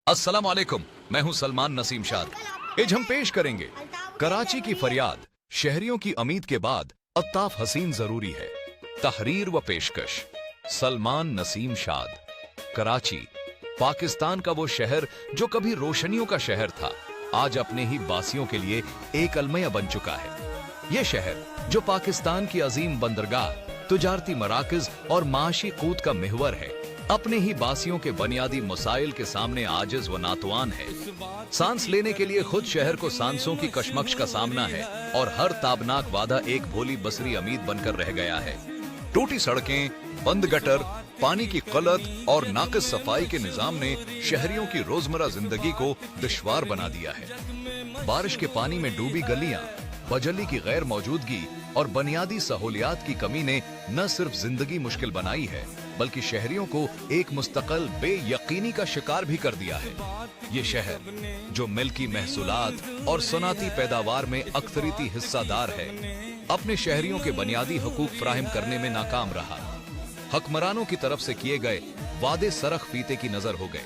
अस्सलाम वालेकुम, मैं हूं सलमान नसीम शाद। आज हम पेश करेंगे कराची की फरियाद, शहरियों की उम्मीद के बाद अत्ताफ हसीन जरूरी है। तहरीर व पेशकश सलमान नसीम शाद। कराची पाकिस्तान का वो शहर जो कभी रोशनियों का शहर था, आज अपने ही बासियों के लिए एक अलमिया बन चुका है। ये शहर जो पाकिस्तान की अजीम बंदरगाह, तुजारती मराकज और माशी कूद का महवर है, अपने ही बासियों के बुनियादी मसाइल के सामने आजिज व नातवान है। सांस लेने के लिए खुद शहर को सांसों की कशमकश का सामना है और हर ताबनाक वादा एक भोली बसरी उम्मीद बनकर रह गया है। टूटी सड़कें, बंद गटर, पानी की किल्लत और नाकिस सफाई के निजाम ने शहरियों की रोजमर्रा जिंदगी को दुश्वार बना दिया है। बारिश के पानी में डूबी गलियां, बजली की गैर मौजूदगी और बुनियादी सहूलियात की कमी ने न सिर्फ जिंदगी मुश्किल बनाई है, बल्कि शहरियों को एक मुस्तकिल बेयकीनी का शिकार भी कर दिया है। ये शहर जो मिल्की महसूलात और सनाती पैदावार में अक्सरीती हिस्सादार है, अपने शहरियों के बुनियादी हकूक फराहम करने में नाकाम रहा। हुक्मरानों की तरफ से किए गए वादे सरख फीते की नजर हो गए।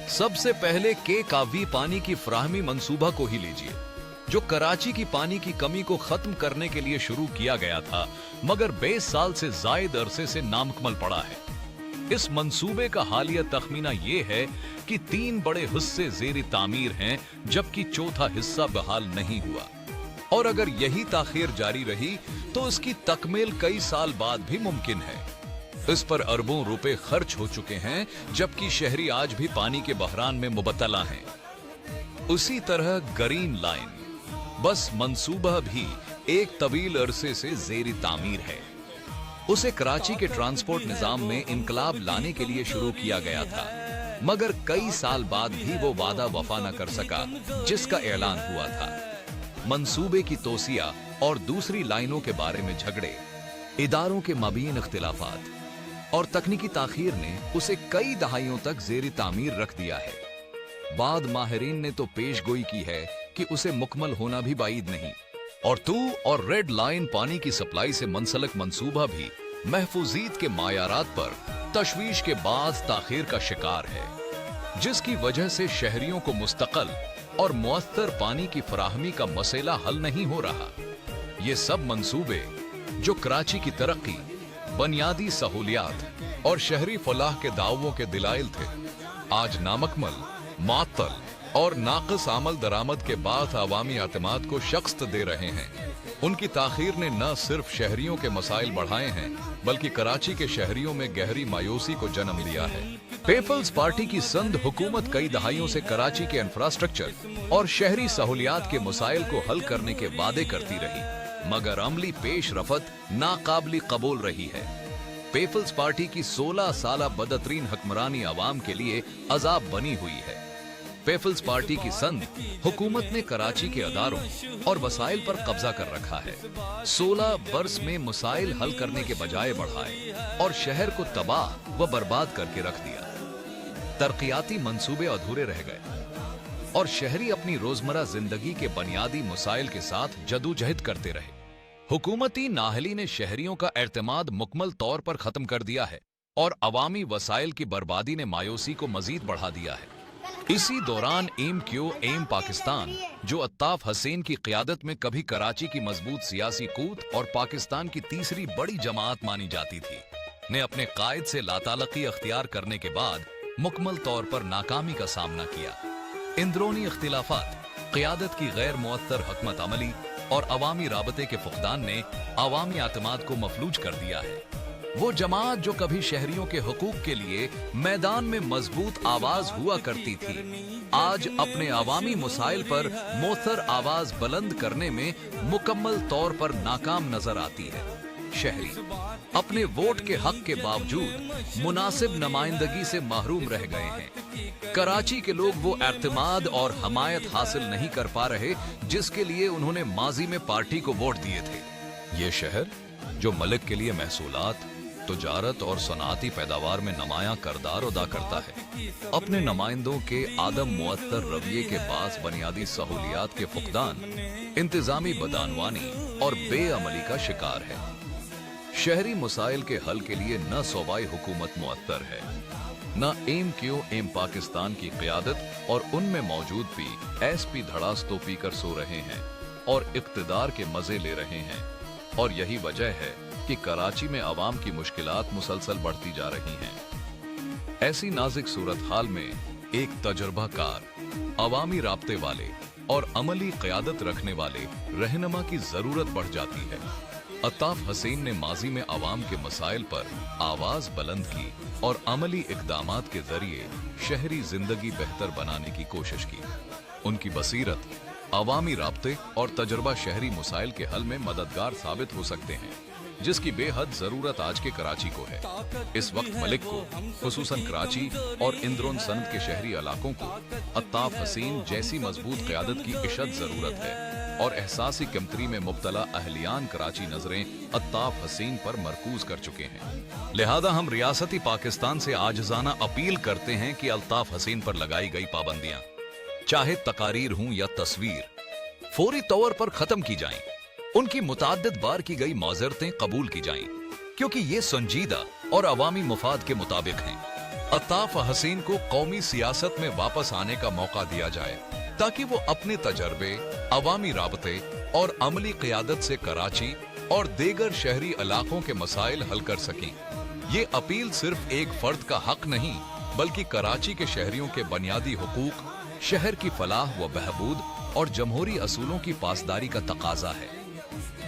सबसे पहले के कावी पानी की फराहमी मंसूबा को ही लीजिए, जो कराची की पानी की कमी को खत्म करने के लिए शुरू किया गया था, मगर 20 साल से जायद अरसे से नामुकम्मल पड़ा है। इस मंसूबे का हालिया तखमीना ये है कि 3 बड़े हिस्से जेर तामीर हैं, जबकि चौथा हिस्सा बहाल नहीं हुआ, और अगर यही ताखीर जारी रही तो इसकी तकमील कई साल बाद भी मुमकिन है। इस पर अरबों रुपए खर्च हो चुके हैं, जबकि शहरी आज भी पानी के बहरान में मुबतला हैं। उसी तरह ग्रीन लाइन बस मंसूबा भी एक तवील अरसे से जेरी तामीर है। उसे कराची के ट्रांसपोर्ट निजाम में इनकलाब लाने के लिए शुरू किया गया था, मगर कई साल बाद भी वो वादा वफा न कर सका जिसका ऐलान हुआ था। मंसूबे की तोसिया और दूसरी लाइनों के बारे में झगड़े, इदारों के मबीन इख्तिलाफात और तकनीकी ताखीर ने उसे कई दहाइयों तक जेरी तामीर रख दिया है। बाद माहिरीन ने तो पेशगोई की है कि उसे मुकम्मल होना भी बाइद नहीं, और 2 और रेड लाइन पानी की सप्लाई से मुंसलिक मंसूबा भी महफूजियत के मायारात पर तशवीश के बाद ताखीर का शिकार है, जिसकी वजह से शहरियों को मुस्तकिल और मुअत्तर पानी की फराहमी का मसला हल नहीं हो रहा। ये सब मंसूबे जो कराची की तरक्की, बुनियादी सहूलियात और शहरी फलाह के दावों के दिलाइल थे, आज नामुकम्मल, मुअत्तल और नाक़िस आमल दरामद के बाद अवामी एतमाद को शक्स्त दे रहे हैं। उनकी ताखीर ने न सिर्फ शहरियों के मसाइल बढ़ाए हैं, बल्कि कराची के शहरियों में गहरी मायूसी को जन्म दिया है। पीपल्स पार्टी की संद हुकूमत कई दहाइयों से कराची के इंफ्रास्ट्रक्चर और शहरी सहूलियात के मसाइल को हल करने के वादे करती रही, मगर अमली पेश रफत नाकाबिल कबूल रही है। पीपल्स पार्टी की 16 साला बदतरीन हुक्मरानी अवाम के लिए अजाब बनी हुई है। पीपल्स पार्टी की संद हुकूमत ने कराची के अदारों और वसाइल पर कब्जा कर रखा है। 16 बरस में मसाइल हल करने के बजाय बढ़ाए और शहर को तबाह व बर्बाद करके रख दिया। तरक्याती मंसूबे अधूरे रह गए और शहरी अपनी रोजमर्रा जिंदगी के बुनियादी मसाइल के साथ जदोजहद करते रहे। हुकूमती नाहली ने शहरियों का एतमाद मुकम्मल तौर पर खत्म कर दिया है और अवामी वसाइल की बर्बादी ने मायूसी को मजीद बढ़ा दिया है। इसी दौरान एम पाकिस्तान, जो अत्ताफ हसीन की क़ियादत में कभी कराची की मजबूत सियासी कूत और पाकिस्तान की तीसरी बड़ी जमात मानी जाती थी, ने अपने कायद से लातालकी अख्तियार करने के बाद मुकम्मल तौर पर नाकामी का सामना किया। इंदरूनी इख्तिलाफात, क़ियादत की गैर मुअत्तर हुकमत अमली और अवामी राबते के फुक़दान ने अवामी एतमाद को मफलूज कर दिया है। वो जमात जो कभी शहरियों के हुकूक के लिए मैदान में मजबूत आवाज हुआ करती थी, आज अपने अवामी मसाइल पर मोथर आवाज बुलंद करने में मुकम्मल तौर पर नाकाम नजर आती है। शहरी अपने वोट के हक के बावजूद मुनासिब नुमाइंदगी से महरूम रह गए हैं। कराची के लोग वो एतमाद और हमायत हासिल नहीं कर पा रहे जिसके लिए उन्होंने माजी में पार्टी को वोट दिए थे। ये शहर जो मलिक के लिए महसूलात, तुजारत और सनाती पैदावार में नुमायां किरदार अदा करता है, अपने नुमाइंदों के आदम मुअत्तर रवैये के पास बुनियादी सहूलियात के फुक़दान, इंतजामी बदानवानी और बेअमली का शिकार है। शहरी मसाइल के हल के लिए न सूबाई हुकूमत मुअत्तर है न एम पाकिस्तान की क़यादत और उनमें मौजूद भी एसपी धड़ास तो पीकर सो रहे हैं और इक़्तिदार के मजे ले रहे हैं। और यही वजह है कि कराची में अवाम की मुश्किलात मुसलसल बढ़ती जा रही हैं। ऐसी नाजुक सूरत हाल में एक तजुर्बाकार, अवामी राब्ते वाले और अमली क़यादत रखने वाले रहनुमा की जरूरत बढ़ जाती है। अत्ताफ हसीन ने माजी में अवाम के मसाइल पर आवाज बुलंद की और अमली इक़दामात के जरिए शहरी जिंदगी बेहतर बनाने की कोशिश की। उनकी बसीरत, अवामी राब्ते और तजुर्बा शहरी मसाइल के हल में मददगार साबित हो सकते हैं, जिसकी बेहद जरूरत आज के कराची को है। इस वक्त मलिक को, खुसूसन कराची और इंद्रोन सनद के शहरी इलाकों को अत्ताफ हसीन जैसी मजबूत क़यादत की इशद जरूरत है और एहसासी कमतरी में मुब्तला अहलियान कराची नजरें अत्ताफ हसीन पर मरकूज कर चुके हैं। लिहाजा हम रियासती पाकिस्तान से आजिज़ाना अपील करते हैं कि अल्ताफ हसीन पर लगाई गई पाबंदियां, चाहे तकारीर हों या तस्वीर, फौरी तौर पर खत्म की जाएं। उनकी मुताद्दिद बार की गई माज़रतें कबूल की जाएं, क्योंकि ये संजीदा और अवामी मुफाद के मुताबिक हैं। अत्ताफ हसीन को कौमी सियासत में वापस आने का मौका दिया जाए ताकि वो अपने तजर्बे, अवामी राबते और अमली क़यादत से कराची और दीगर शहरी इलाकों के मसाइल हल कर सकें। ये अपील सिर्फ एक फर्द का हक नहीं, बल्कि कराची के शहरियों के बुनियादी हुकूक, शहर की फलाह व बहबूद और जमहूरी असूलों की पासदारी का तकाजा है।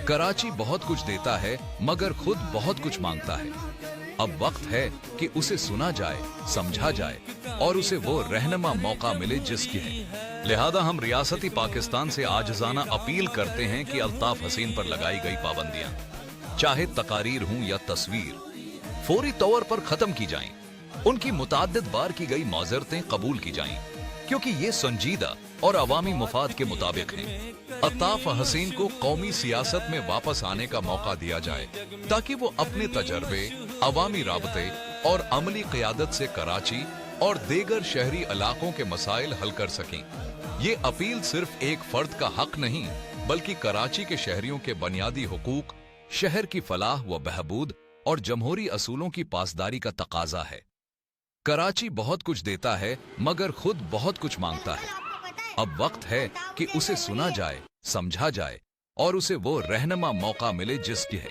कराची बहुत कुछ देता है मगर खुद बहुत कुछ मांगता है। अब वक्त है कि उसे सुना जाए, समझा जाए और उसे वो रहनुमा मौका मिले जिसकी है। लिहाजा हम रियासती पाकिस्तान से आजिज़ाना अपील करते हैं कि अल्ताफ हसीन पर लगाई गई पाबंदियां, चाहे तकारीर हों या तस्वीर, फौरी तौर पर खत्म की जाएं। उनकी मुताद्दिद बार की गई माज़रतें कबूल की जाएं, क्योंकि ये संजीदा और अवामी मुफाद के मुताबिक हैं। अत्ताफ हसीन को कौमी सियासत में वापस आने का मौका दिया जाए ताकि वो अपने तजर्बे, अवामी राबते और अमली क़यादत से कराची और दीगर शहरी इलाकों के मसाइल हल कर सकें। ये अपील सिर्फ एक फर्द का हक नहीं, बल्कि कराची के शहरियों के बुनियादी हुकूक, शहर की फलाह व बहबूद और जमहूरी असूलों की पासदारी का तकाजा है। कराची बहुत कुछ देता है मगर खुद बहुत कुछ मांगता है। अब वक्त है कि उसे सुना जाए, समझा जाए और उसे वो रहनुमा मौका मिले जिसकी है।